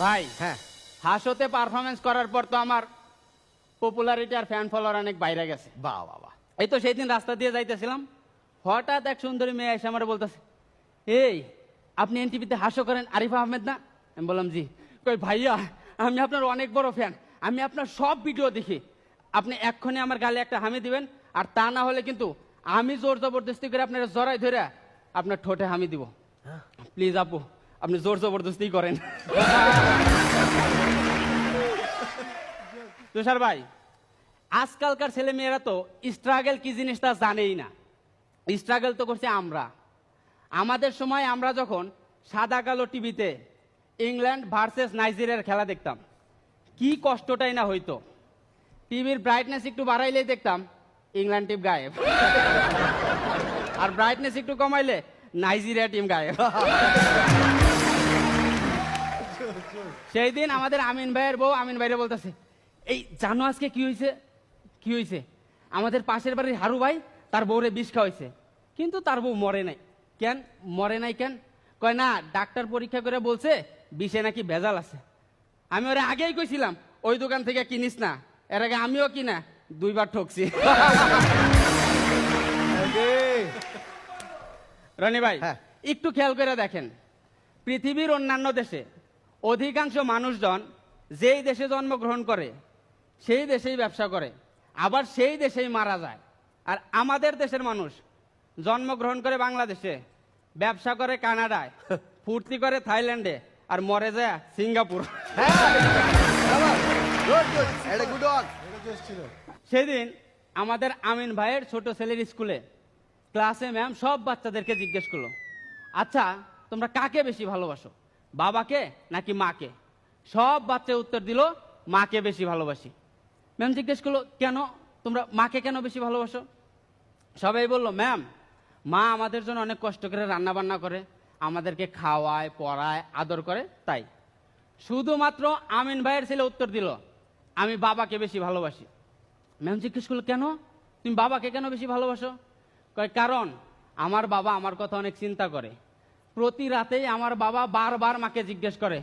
ভাই হ্যাঁ হাসোতে পারফরমেন্স করার পর তো আমার পপুলারিটি আর ফ্যান ফলোয়ার অনেক বাইরে গেছে। বাহ বাহ বাহ। এই তো সেই দিন রাস্তা দিয়ে যাইতেছিলাম, হঠাৎ এক সুন্দরী মেয়ে এসে আমার বলতেছে, এই আপনি এনটিভিতে হাসো করেন আরিফা আহমেদ না? আমি বললাম জি। কই ভাইয়া আমি আপনার অনেক বড় ফ্যান, আমি আপনার সব ভিডিও দেখি, আপনি এক্ষুনি আমার গালে একটা হামি দিবেন, আর তা না হলে কিন্তু আমি জোর জবরদস্তি করে আপনার জড়াই ধরে আপনার ঠোঁটে হামি দিব। প্লিজ আপু আপনি জোর জবরদস্তি করেন। তুষার ভাই, আজকালকার ছেলে মেয়েরা তো স্ট্রাগল কি জিনিস তা জানেই না। স্ট্রাগল তো করছে আমরা। আমাদের সময় আমরা যখন সাদা কালো টিভিতে ইংল্যান্ড ভার্সেস নাইজেরিয়ার খেলা দেখতাম, কি কষ্টটাই না হইতো। টিভির ব্রাইটনেস একটু বাড়াইলেই দেখতাম ইংল্যান্ড টিম গায়েব, আর ব্রাইটনেস একটু কমাইলে নাইজেরিয়া টিম গায়েব। সেই দিন আমাদের আমিন ভাইয়ের বউ আমিন ভাইরে বলতেছে, এই জানো আজকে কি হয়েছে? কি হয়েছে? আমাদের পাশের বাড়ির হারু ভাই তার বউরে বিষ খাওয়াইছে, কিন্তু তার বউ মরে নাই। কেন মরে নাই কেন? কয় না, ডাক্তার পরীক্ষা করে বলছে বিষে নাকি ভেজাল আছে। আমি ওরা আগেই কইছিলাম ওই দোকান থেকে কিনিস না, এর আগে আমিও কিনা 2 বার ঠকছি। রনি ভাই হ্যাঁ। একটু খেয়াল করে দেখেন, পৃথিবীর অন্যান্য দেশে অধিকাংশ মানুষজন যেই দেশে জন্মগ্রহণ করে সেই দেশেই ব্যবসা করে, আবার সেই দেশেই মারা যায়। আর আমাদের দেশের মানুষ জন্মগ্রহণ করে বাংলাদেশে, ব্যবসা করে কানাডায়, ফুর্তি করে থাইল্যান্ডে, আর মরে যায় সিঙ্গাপুর। সেদিন আমাদের আমিন ভাইয়ের ছোট ছেলের স্কুলে ক্লাসে ম্যাম সব বাচ্চাদেরকে জিজ্ঞেস করলো, আচ্ছা তোমরা কাকে বেশি ভালোবাসো, বাবাকে নাকি মাকে? সব বাচ্চা উত্তর দিল মাকে বেশি ভালোবাসি। ম্যাম জিজ্ঞেস করলো, কেন তোমরা মাকে কেন বেশি ভালোবাসো? সবাই বললো, ম্যাম মা আমাদের জন্য অনেক কষ্ট করে রান্না বান্না করে, আমাদেরকে খাওয়ায় পড়ায় আদর করে, তাই। শুধুমাত্র আমিন ভাইয়ের ছেলে উত্তর দিল, আমি বাবাকে বেশি ভালোবাসি। ম্যাম জিজ্ঞেস করলো, কেন তুমি বাবাকে কেন বেশি ভালোবাসো? কয়, কারণ আমার বাবা আমার কথা অনেক চিন্তা করে। প্রতি রাতেই আমার বাবা বারবার মাকে জিজ্ঞেস করে,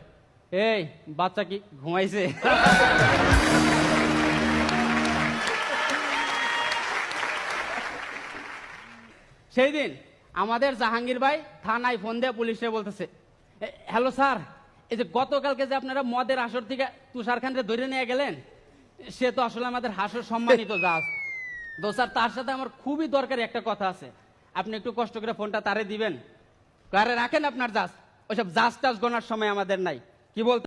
এই বাচ্চা কি ঘুমাইছে? সেই দিন আমাদের জাহাঙ্গীর ভাই থানায় ফোন দিয়ে পুলিশে বলতেছে, হ্যালো স্যার, এই যে গতকালকে যে আপনারা মদের আসর থেকে তুষার খানকে ধরে নিয়ে গেলেন, সে তো আসলে আমাদের হাসর সম্মানিত জাজ। তো স্যার তার সাথে আমার খুবই দরকারি একটা কথা আছে, আপনি একটু কষ্ট করে ফোনটা তারে দিবেন। আরে রাখেন আপনার জাজ, ওইসব জাজ টাজ গোনার সময় আমাদের নাই। কি বলতে